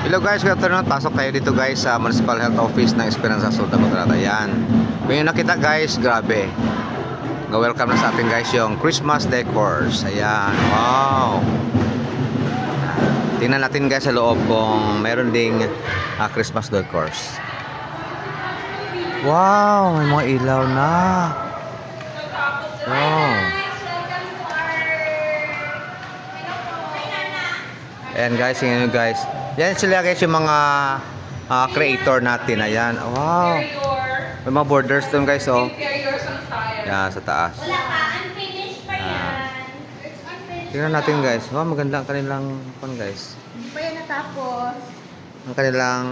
Hello guys, good afternoon. Pasok tayo dito guys sa Municipal Health Office ng Esperanza Sultan Kudarat. Ayan. Kung yung nakita guys, grabe. Welcome na sa atin guys yung Christmas decors. Ayan. Wow. Tingnan natin guys sa loob kung meron ding Christmas decors. Wow, may mga ilaw na. Wow. Ayan guys, tingnan nyo guys. Yan sila guys yung mga creator natin. Ayan. Wow. May mga borders doon guys. Oh. Yan, sa taas. Wala pa. Unfinished pa yan. Tingnan natin guys. Wow, maganda ang kanilang pan guys. Hindi pa yan natapos. Ang kanilang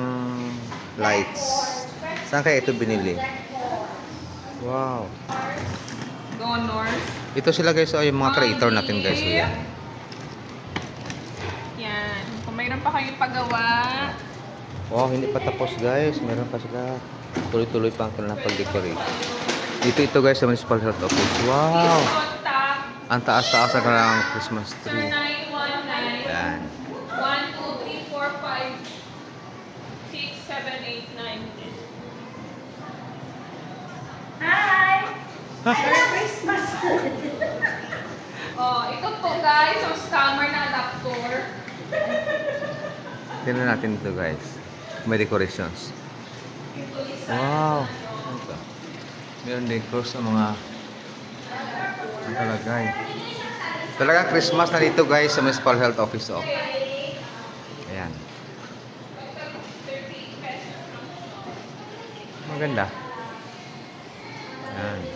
lights. Saan kaya ito binili? Wow. Donors. Ito sila guys. Oh, yung mga creator natin guys. Oh, yan. Yan. Kung mayroon pa kayong pagawa. Wow, hindi pa tapos guys. Meron pa sila. Tuloy-tuloy pa ang kanilang pag-decorate. Ito guys sa Municipal Health Office. Wow! Ang taas-taas ang kanilang Christmas tree. Yan. 1, 2, 3, 4, 5, 6, 7, 8, 9, 10. Hi! Merry Christmas! Oh, ito po guys, yung scammer na adapter. Tingnan natin ito guys. May decorations. Wow! Ito. Meron decors sa mga nakalagay. Talagang Christmas na dito guys sa Municipal Health Office. Oh. Ayan. Maganda. Ayan.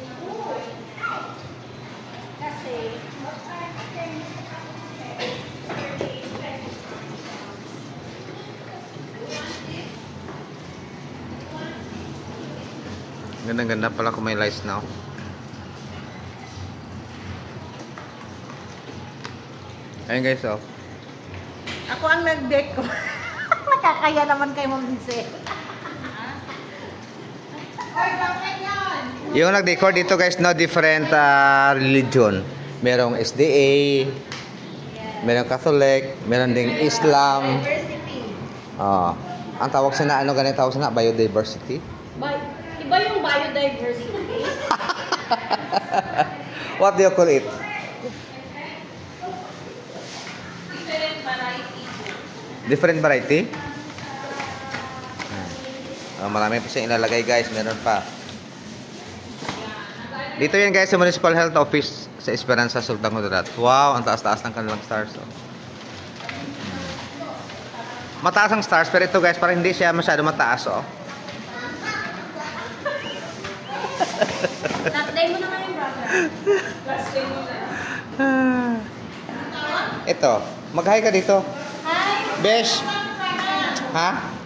Ganda-ganda pala kung may lights na. Ayun guys, oh. Ako ang nag-deco. Nakakaya naman kay Ma'am Lindsay. Oy, bakit yan? Yung nag-decor dito guys, no, different religion. Merong SDA, merong Catholic, meron ding Islam. Diversity. Ang tawag sa na, ano ganito tawag sa na? Biodiversity? Iba yung biodiversity. What do you call it? Different variety. Different variety? Marami pa siyang ilalagay guys, meron pa. Dito yan guys sa Municipal Health Office sa Esperanza Sultan Kudarat. Wow, ang taas-taas ng kanilang stars. Oh. Mataas ang stars pero ito guys parang hindi siya masyado mataas. Oh. Last day mo naman yung brother. Last day mo na. Ito, mag-hi ka dito. Hi! Besh. Ha?